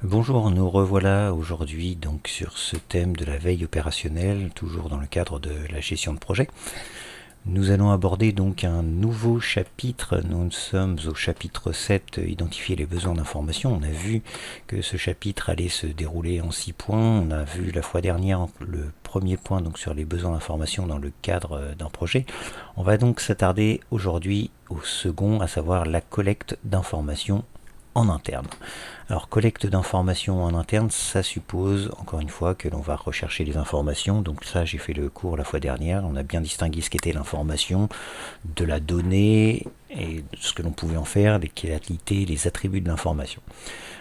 Bonjour, nous revoilà aujourd'hui donc sur ce thème de la veille opérationnelle, toujours dans le cadre de la gestion de projet. Nous allons aborder donc un nouveau chapitre. Nous sommes au chapitre 7, identifier les besoins d'information. On a vu que ce chapitre allait se dérouler en 6 points. On a vu la fois dernière le premier point donc sur les besoins d'information dans le cadre d'un projet. On va donc s'attarder aujourd'hui au second, à savoir la collecte d'informations en interne. Alors, collecte d'informations en interne, ça suppose, encore une fois, que l'on va rechercher les informations. Donc ça, j'ai fait le cours la fois dernière. On a bien distingué ce qu'était l'information de la donnée et ce que l'on pouvait en faire, les qualités, les attributs de l'information.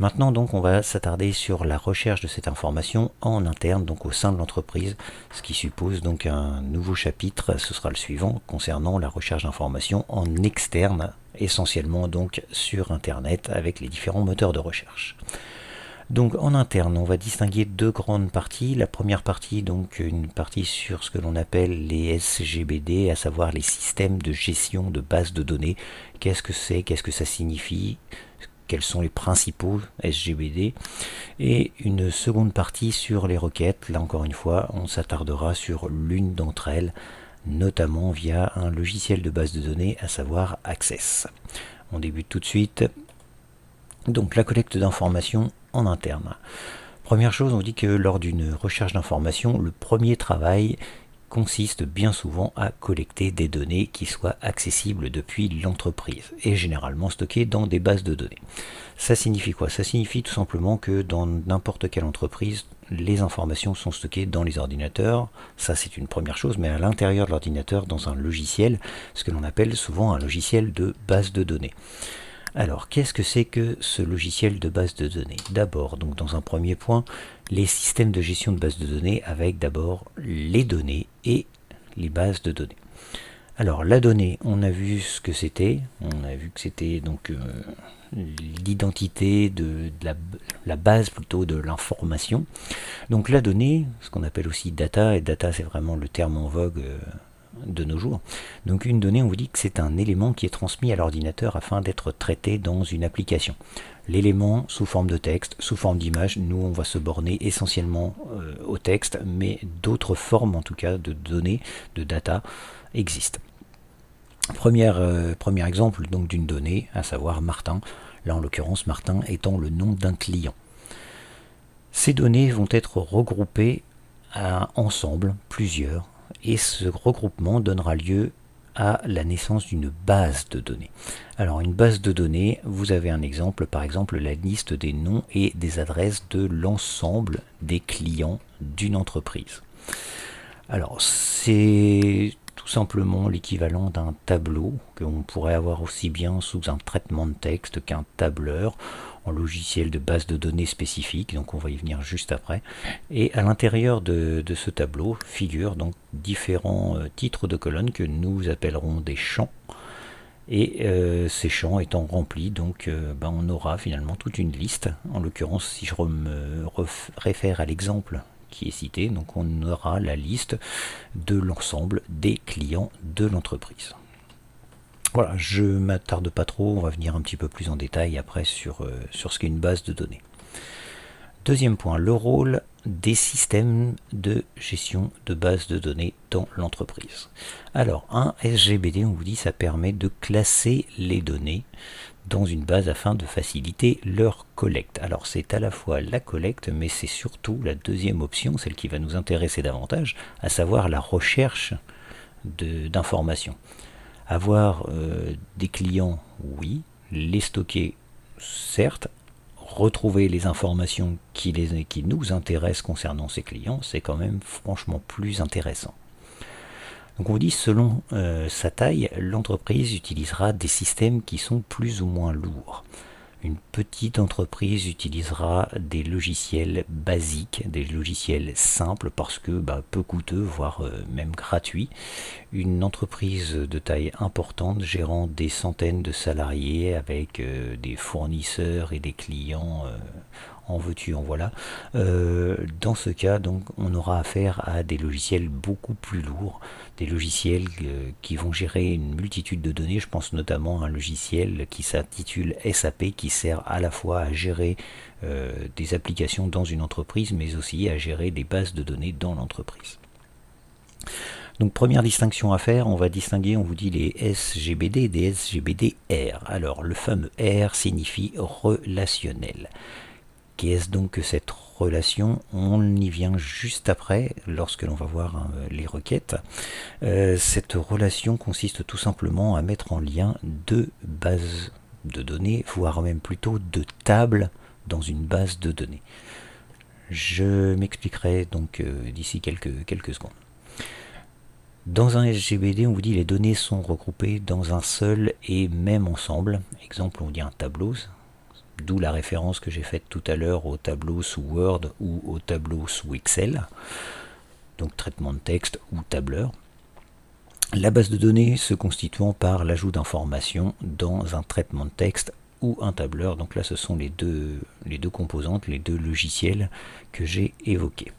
Maintenant, donc, on va s'attarder sur la recherche de cette information en interne, donc au sein de l'entreprise, ce qui suppose donc un nouveau chapitre, ce sera le suivant, concernant la recherche d'informations en externe, essentiellement donc sur Internet avec les différents moteurs de recherche. Donc en interne, on va distinguer deux grandes parties. La première partie, donc une partie sur ce que l'on appelle les SGBD, à savoir les systèmes de gestion de bases de données. Qu'est-ce que c'est, qu'est-ce que ça signifie, quels sont les principaux SGBD, et une seconde partie sur les requêtes. Là encore une fois, on s'attardera sur l'une d'entre elles, notamment via un logiciel de base de données, à savoir Access. On débute tout de suite. Donc la collecte d'informations en interne. Première chose, on dit que lors d'une recherche d'informations, le premier travail consiste bien souvent à collecter des données qui soient accessibles depuis l'entreprise et généralement stockées dans des bases de données. Ça signifie quoi? Ça signifie tout simplement que dans n'importe quelle entreprise, les informations sont stockées dans les ordinateurs. Ça, c'est une première chose, mais à l'intérieur de l'ordinateur, dans un logiciel, ce que l'on appelle souvent un logiciel de base de données. Alors, qu'est-ce que c'est que ce logiciel de base de données? D'abord, donc dans un premier point, les systèmes de gestion de base de données avec d'abord les données et les bases de données. Alors, la donnée, on a vu ce que c'était. On a vu que c'était donc l'identité de la base plutôt de l'information. Donc la donnée, ce qu'on appelle aussi data, et data c'est vraiment le terme en vogue de nos jours. Donc une donnée, on vous dit que c'est un élément qui est transmis à l'ordinateur afin d'être traité dans une application. L'élément sous forme de texte, sous forme d'image, nous on va se borner essentiellement au texte, mais d'autres formes en tout cas de données, de data existent. Premier exemple donc d'une donnée, à savoir Martin, là en l'occurrence Martin étant le nom d'un client. Ces données vont être regroupées ensemble, plusieurs, et ce regroupement donnera lieu à la naissance d'une base de données. Alors une base de données, vous avez un exemple, par exemple la liste des noms et des adresses de l'ensemble des clients d'une entreprise. Alors c'est tout simplement l'équivalent d'un tableau que l'on pourrait avoir aussi bien sous un traitement de texte qu'un tableur en logiciel de base de données spécifique, donc on va y venir juste après. Et à l'intérieur de ce tableau figurent donc différents titres de colonnes que nous appellerons des champs. Et ces champs étant remplis, donc on aura finalement toute une liste. En l'occurrence, si je me réfère à l'exemple qui est cité, donc on aura la liste de l'ensemble des clients de l'entreprise. Voilà, je ne m'attarde pas trop, on va venir un petit peu plus en détail après sur ce qu'est une base de données. Deuxième point, le rôle des systèmes de gestion de base de données dans l'entreprise. Alors, un SGBD, on vous dit, ça permet de classer les données dans une base afin de faciliter leur collecte. Alors, c'est à la fois la collecte, mais c'est surtout la deuxième option, celle qui va nous intéresser davantage, à savoir la recherche d'informations. Avoir des clients, oui, les stocker, certes, retrouver les informations qui nous intéressent concernant ces clients, c'est quand même franchement plus intéressant. Donc on vous dit, selon sa taille, l'entreprise utilisera des systèmes qui sont plus ou moins lourds. Une petite entreprise utilisera des logiciels basiques, des logiciels simples parce que peu coûteux, voire même gratuits. Une entreprise de taille importante gérant des centaines de salariés avec des fournisseurs et des clients en veux-tu, en voilà. Dans ce cas, donc, on aura affaire à des logiciels beaucoup plus lourds, des logiciels qui vont gérer une multitude de données. Je pense notamment à un logiciel qui s'intitule SAP, qui sert à la fois à gérer des applications dans une entreprise, mais aussi à gérer des bases de données dans l'entreprise. Donc première distinction à faire, on va distinguer, on vous dit les SGBD des SGBD-R. Alors le fameux R signifie relationnel. Qu'est-ce donc que cette relation? On y vient juste après, lorsque l'on va voir les requêtes. Cette relation consiste tout simplement à mettre en lien deux bases de données, voire même plutôt deux tables dans une base de données. Je m'expliquerai donc d'ici quelques secondes. Dans un SGBD, on vous dit les données sont regroupées dans un seul et même ensemble. Exemple, on dit un tableau, d'où la référence que j'ai faite tout à l'heure au tableau sous Word ou au tableau sous Excel. Donc traitement de texte ou tableur. La base de données se constituant par l'ajout d'informations dans un traitement de texte ou un tableur. Donc là, ce sont les deux composantes, les deux logiciels que j'ai évoqués.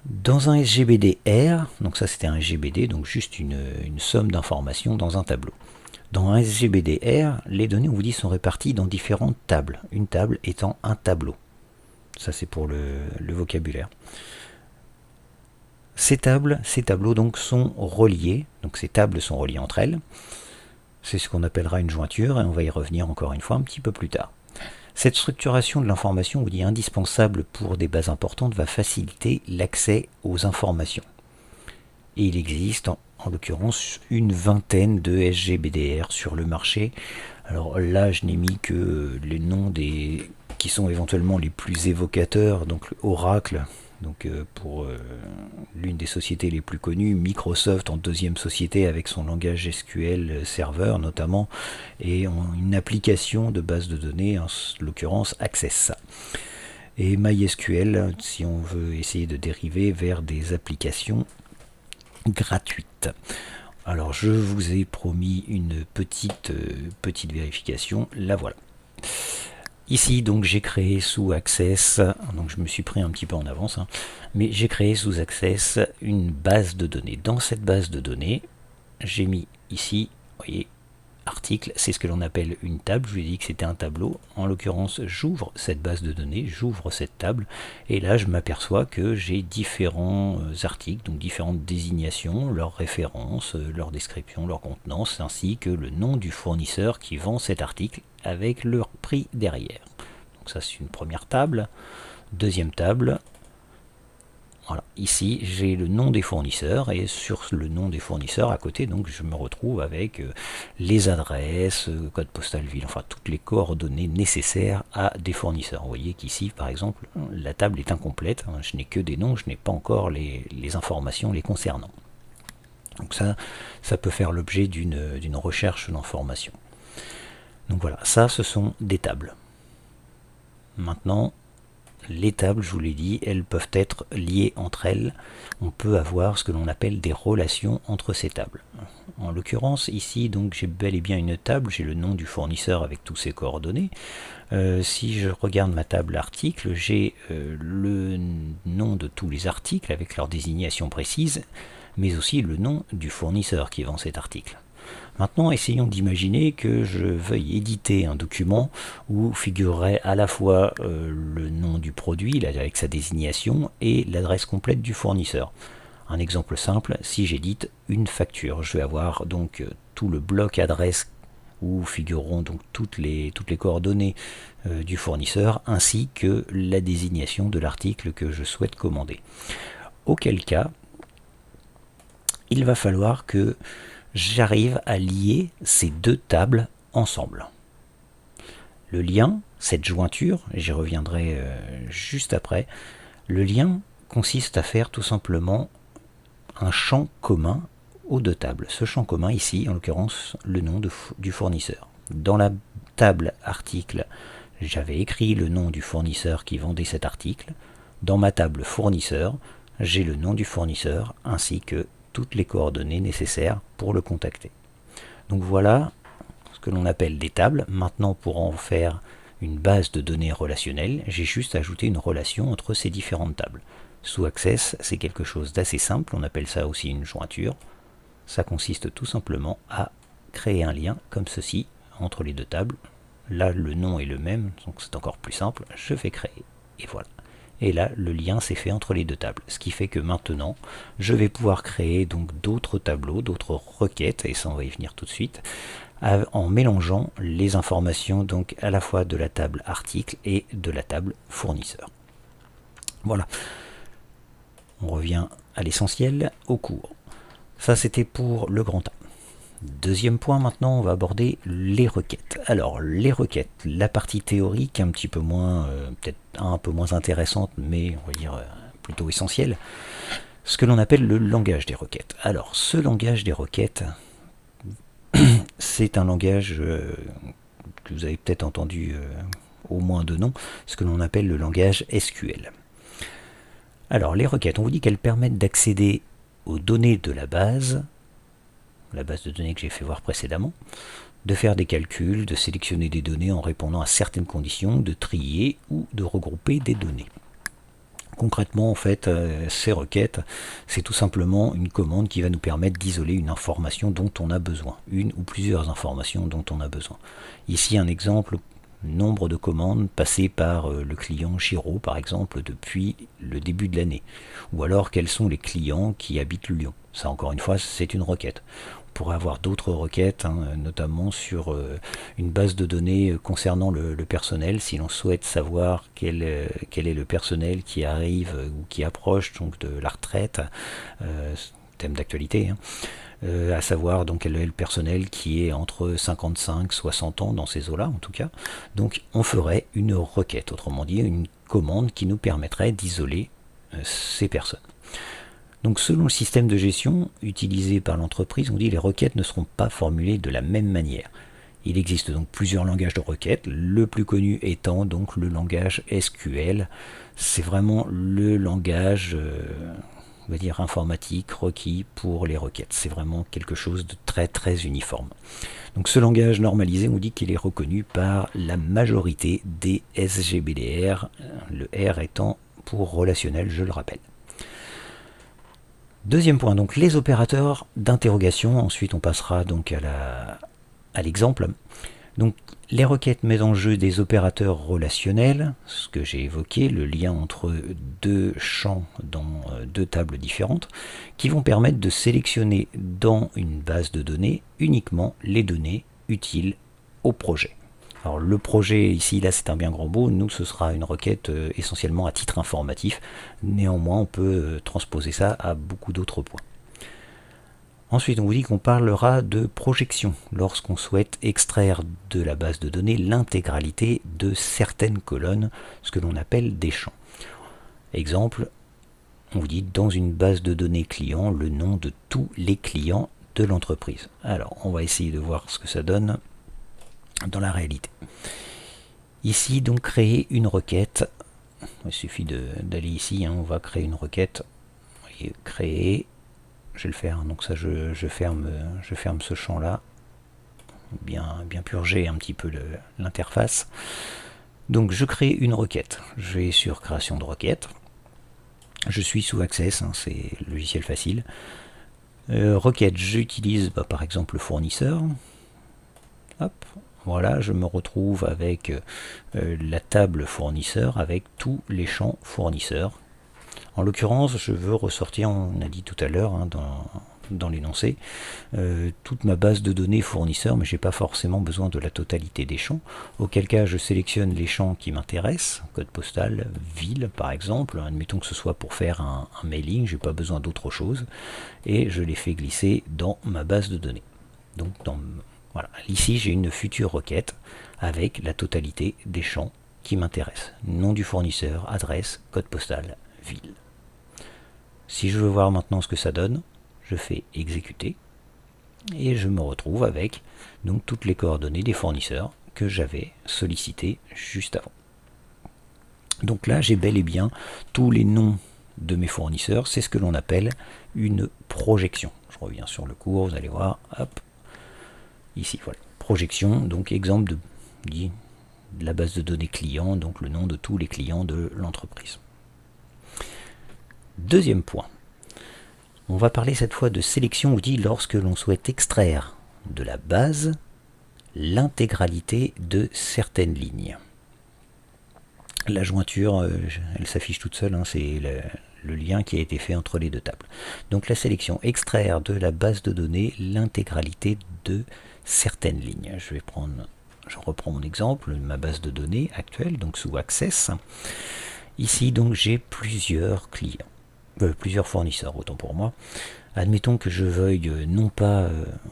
Dans un SGBD-R, donc ça c'était un SGBD, donc juste une somme d'informations dans un tableau. Dans un SGBD-R, les données, on vous dit, sont réparties dans différentes tables. Une table étant un tableau. Ça c'est pour le vocabulaire. Ces tableaux donc sont reliés, donc ces tables sont reliées entre elles. C'est ce qu'on appellera une jointure, et on va y revenir encore une fois un petit peu plus tard. Cette structuration de l'information, on vous dit indispensable pour des bases importantes, va faciliter l'accès aux informations. Et il existe en l'occurrence une vingtaine de SGBDR sur le marché. Alors là, je n'ai mis que les noms qui sont éventuellement les plus évocateurs, donc Oracle, donc pour l'une des sociétés les plus connues, Microsoft en deuxième société avec son langage SQL Server notamment, et une application de base de données, en l'occurrence Access. Et MySQL, si on veut essayer de dériver vers des applications gratuites. Alors je vous ai promis une petite vérification, la voilà. Ici donc j'ai créé sous Access, donc je me suis pris un petit peu en avance, mais j'ai créé sous Access une base de données. Dans cette base de données, j'ai mis ici, vous voyez, article, c'est ce que l'on appelle une table. Je vous ai dit que c'était un tableau. En l'occurrence, j'ouvre cette base de données, j'ouvre cette table, et là je m'aperçois que j'ai différents articles, donc différentes désignations, leurs références, leur description, leur contenance, ainsi que le nom du fournisseur qui vend cet article avec leur prix derrière. Donc ça c'est une première table. Deuxième table, voilà, ici j'ai le nom des fournisseurs, et sur le nom des fournisseurs à côté, donc je me retrouve avec les adresses, code postal ville, enfin toutes les coordonnées nécessaires à des fournisseurs. Vous voyez qu'ici par exemple la table est incomplète, je n'ai que des noms, je n'ai pas encore les informations les concernant. Donc ça peut faire l'objet d'une recherche d'informations. Donc voilà, ça ce sont des tables. Maintenant, les tables, je vous l'ai dit, elles peuvent être liées entre elles. On peut avoir ce que l'on appelle des relations entre ces tables. En l'occurrence, ici, donc j'ai bel et bien une table, j'ai le nom du fournisseur avec tous ses coordonnées. Si je regarde ma table article, j'ai le nom de tous les articles avec leur désignation précise, mais aussi le nom du fournisseur qui vend cet article. Maintenant, essayons d'imaginer que je veuille éditer un document où figurerait à la fois le nom du produit, avec sa désignation, et l'adresse complète du fournisseur. Un exemple simple, si j'édite une facture, je vais avoir donc tout le bloc adresse où figureront donc toutes les coordonnées du fournisseur, ainsi que la désignation de l'article que je souhaite commander. Auquel cas, il va falloir que j'arrive à lier ces deux tables ensemble. Le lien, cette jointure, j'y reviendrai juste après, le lien consiste à faire tout simplement un champ commun aux deux tables. Ce champ commun ici, en l'occurrence, le nom du fournisseur. Dans la table article, j'avais écrit le nom du fournisseur qui vendait cet article. Dans ma table fournisseur, j'ai le nom du fournisseur ainsi que toutes les coordonnées nécessaires pour le contacter. Donc voilà ce que l'on appelle des tables. Maintenant, pour en faire une base de données relationnelle, j'ai juste ajouté une relation entre ces différentes tables. Sous Access, c'est quelque chose d'assez simple, on appelle ça aussi une jointure. Ça consiste tout simplement à créer un lien comme ceci entre les deux tables. Là, le nom est le même, donc c'est encore plus simple. Je fais créer, et voilà. Et là, le lien s'est fait entre les deux tables. Ce qui fait que maintenant, je vais pouvoir créer donc d'autres tableaux, d'autres requêtes, et ça on va y venir tout de suite, en mélangeant les informations donc à la fois de la table article et de la table fournisseur. Voilà. On revient à l'essentiel, au cours. Ça c'était pour le grand A. Deuxième point, maintenant on va aborder les requêtes. Alors les requêtes, la partie théorique un petit peu moins, peut-être un peu moins intéressante, mais on va dire plutôt essentielle, ce que l'on appelle le langage des requêtes. Alors ce langage des requêtes, c'est un langage que vous avez peut-être entendu au moins de nom, ce que l'on appelle le langage SQL. Alors les requêtes, on vous dit qu'elles permettent d'accéder aux données de la base de données que j'ai fait voir précédemment, de faire des calculs, de sélectionner des données en répondant à certaines conditions, de trier ou de regrouper des données. Concrètement, en fait, ces requêtes, c'est tout simplement une commande qui va nous permettre d'isoler une information dont on a besoin, une ou plusieurs informations dont on a besoin. Ici, un exemple, nombre de commandes passées par le client Giro, par exemple, depuis le début de l'année. Ou alors, quels sont les clients qui habitent Lyon. Ça, encore une fois, c'est une requête. On pourrait avoir d'autres requêtes, notamment sur une base de données concernant le personnel, si l'on souhaite savoir quel est le personnel qui arrive ou qui approche donc de la retraite, thème d'actualité, à savoir donc quel est le personnel qui est entre 55 et 60 ans dans ces eaux-là en tout cas. Donc on ferait une requête, autrement dit une commande qui nous permettrait d'isoler ces personnes. Donc selon le système de gestion utilisé par l'entreprise, on dit que les requêtes ne seront pas formulées de la même manière. Il existe donc plusieurs langages de requêtes, le plus connu étant donc le langage SQL. C'est vraiment le langage on va dire informatique requis pour les requêtes. C'est vraiment quelque chose de très très uniforme. Donc ce langage normalisé, on dit qu'il est reconnu par la majorité des SGBDR, le R étant pour relationnel, je le rappelle. Deuxième point, donc les opérateurs d'interrogation. Ensuite, on passera donc à l'exemple. Donc, les requêtes mettent en jeu des opérateurs relationnels, ce que j'ai évoqué, le lien entre deux champs dans deux tables différentes, qui vont permettre de sélectionner dans une base de données uniquement les données utiles au projet. Alors le projet ici, là c'est un bien grand mot, nous ce sera une requête essentiellement à titre informatif, néanmoins on peut transposer ça à beaucoup d'autres points. Ensuite on vous dit qu'on parlera de projection lorsqu'on souhaite extraire de la base de données l'intégralité de certaines colonnes, ce que l'on appelle des champs. Exemple, on vous dit dans une base de données client le nom de tous les clients de l'entreprise. Alors on va essayer de voir ce que ça donne dans la réalité. Ici donc créer une requête, il suffit d'aller ici, on va créer une requête, voyez, créer, je vais le faire, donc ça je ferme ce champ là, bien purger un petit peu l'interface. Donc je crée une requête, je vais sur création de requête, je suis sous Access, c'est logiciel facile. Requête, j'utilise par exemple le fournisseur, hop. Voilà, je me retrouve avec la table fournisseur avec tous les champs fournisseurs. En l'occurrence, je veux ressortir, on a dit tout à l'heure dans l'énoncé, toute ma base de données fournisseurs, mais je n'ai pas forcément besoin de la totalité des champs. Auquel cas, je sélectionne les champs qui m'intéressent, code postal, ville par exemple, admettons que ce soit pour faire un mailing, je n'ai pas besoin d'autre chose, et je les fais glisser dans ma base de données. Donc voilà, ici j'ai une future requête avec la totalité des champs qui m'intéressent. Nom du fournisseur, adresse, code postal, ville. Si je veux voir maintenant ce que ça donne, je fais exécuter et je me retrouve avec donc toutes les coordonnées des fournisseurs que j'avais sollicité juste avant. Donc là j'ai bel et bien tous les noms de mes fournisseurs, c'est ce que l'on appelle une projection. Je reviens sur le cours, vous allez voir, hop. Ici, voilà, projection, donc exemple la base de données client, donc le nom de tous les clients de l'entreprise. Deuxième point, on va parler cette fois de sélection outil lorsque l'on souhaite extraire de la base l'intégralité de certaines lignes. La jointure, elle s'affiche toute seule, hein, c'est le lien qui a été fait entre les deux tables. Donc la sélection, extraire de la base de données l'intégralité de certaines lignes. Je reprends mon exemple, ma base de données actuelle, donc sous Access. Ici, donc, j'ai plusieurs clients, plusieurs fournisseurs, autant pour moi. Admettons que je veuille non pas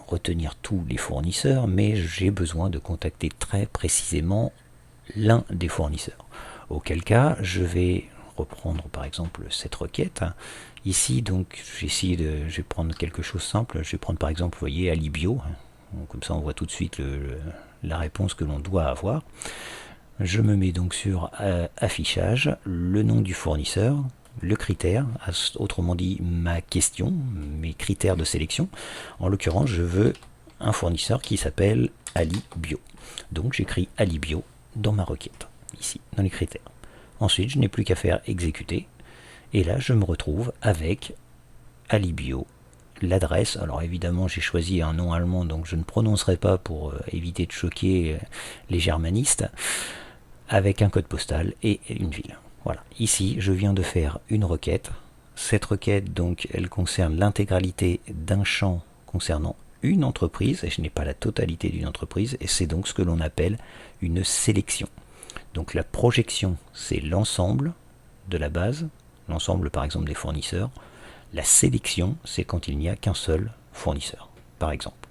retenir tous les fournisseurs, mais j'ai besoin de contacter très précisément l'un des fournisseurs. Auquel cas, je vais reprendre par exemple cette requête. Ici, donc, je vais prendre quelque chose de simple. Je vais prendre par exemple, vous voyez, Alibio. Comme ça, on voit tout de suite la réponse que l'on doit avoir. Je me mets donc sur affichage, le nom du fournisseur, le critère, autrement dit ma question, mes critères de sélection. En l'occurrence, je veux un fournisseur qui s'appelle Alibio. Donc j'écris Alibio dans ma requête, ici, dans les critères. Ensuite, je n'ai plus qu'à faire exécuter. Et là, je me retrouve avec Alibio, l'adresse. Alors évidemment, j'ai choisi un nom allemand, donc je ne prononcerai pas pour éviter de choquer les germanistes, avec un code postal et une ville. Voilà, ici, je viens de faire une requête. Cette requête, donc, elle concerne l'intégralité d'un champ concernant une entreprise, et je n'ai pas la totalité d'une entreprise, et c'est donc ce que l'on appelle une sélection. Donc la projection, c'est l'ensemble de la base, l'ensemble par exemple des fournisseurs. La sélection, c'est quand il n'y a qu'un seul fournisseur, par exemple.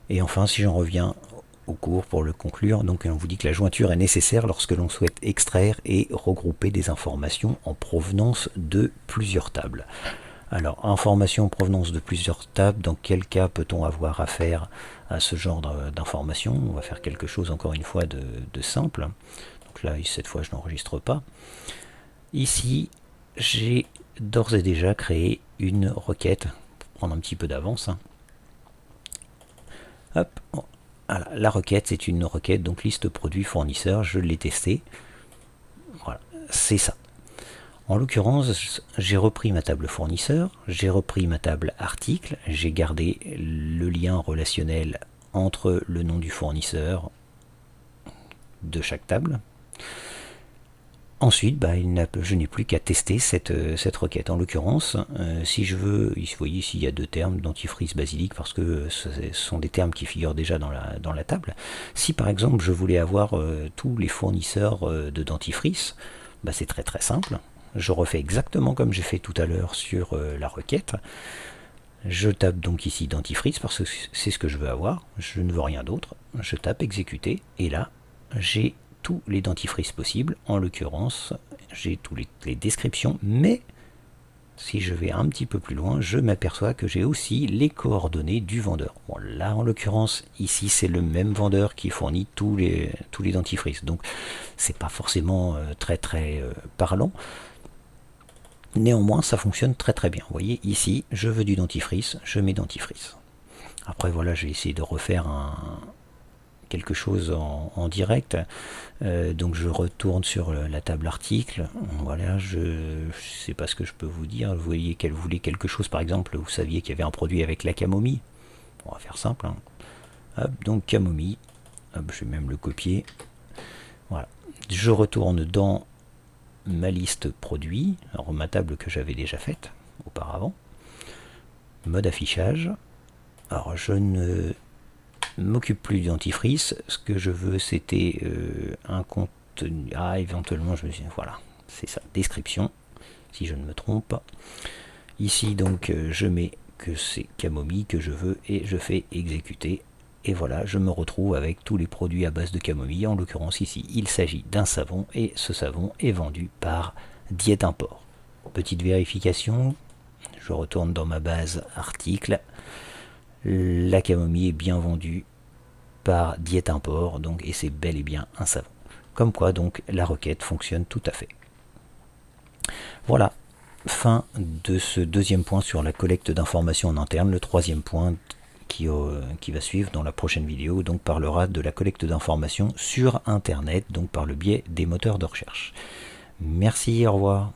Et enfin, si j'en reviens au cours pour le conclure, donc on vous dit que la jointure est nécessaire lorsque l'on souhaite extraire et regrouper des informations en provenance de plusieurs tables. Alors, information en provenance de plusieurs tables, dans quel cas peut-on avoir affaire à ce genre d'informations? On va faire quelque chose encore une fois de simple. Donc là, cette fois, je n'enregistre pas. Ici, j'ai d'ores et déjà créé une requête, pour prendre un petit peu d'avance. Hop, voilà, la requête, c'est une requête, donc liste produits fournisseurs, je l'ai testé. Voilà, c'est ça. En l'occurrence, j'ai repris ma table fournisseur, j'ai repris ma table article, j'ai gardé le lien relationnel entre le nom du fournisseur de chaque table. Ensuite, je n'ai plus qu'à tester cette requête. En l'occurrence, si je veux, vous voyez ici il y a deux termes, dentifrice, basilic, parce que ce sont des termes qui figurent déjà dans la table. Si par exemple je voulais avoir tous les fournisseurs de dentifrice, c'est très très simple. Je refais exactement comme j'ai fait tout à l'heure sur la requête. Je tape donc ici dentifrice parce que c'est ce que je veux avoir. Je ne veux rien d'autre. Je tape exécuter et là j'ai tous les dentifrices possibles. En l'occurrence, j'ai toutes les descriptions, mais si je vais un petit peu plus loin, je m'aperçois que j'ai aussi les coordonnées du vendeur. Bon, là, en l'occurrence, ici, c'est le même vendeur qui fournit tous les dentifrices. Donc, c'est pas forcément très parlant. Néanmoins, ça fonctionne très très bien. Vous voyez, ici, je veux du dentifrice, je mets dentifrice. Après, voilà, je vais essayer de refaire quelque chose en direct. Donc je retourne sur la table article. Voilà, je sais pas ce que je peux vous dire. Vous voyez qu'elle voulait quelque chose, par exemple, vous saviez qu'il y avait un produit avec la camomille. On va faire simple. Hop, donc camomille. Hop, je vais même le copier. Voilà. Je retourne dans ma liste produits, alors ma table que j'avais déjà faite auparavant. Mode affichage. Alors je ne m'occupe plus du dentifrice. Ce que je veux, c'était un contenu. Éventuellement, je me dis, voilà, c'est ça, description, si je ne me trompe pas. Ici, donc, je mets que c'est camomille que je veux et je fais exécuter. Et voilà, je me retrouve avec tous les produits à base de camomille. En l'occurrence, ici, il s'agit d'un savon et ce savon est vendu par Diète Import. Petite vérification, je retourne dans ma base article. La camomille est bien vendue par Diète Import, donc, et c'est bel et bien un savon. Comme quoi, donc, la requête fonctionne tout à fait. Voilà, fin de ce deuxième point sur la collecte d'informations en interne. Le troisième point qui va suivre dans la prochaine vidéo, donc parlera de la collecte d'informations sur Internet, donc par le biais des moteurs de recherche. Merci, au revoir.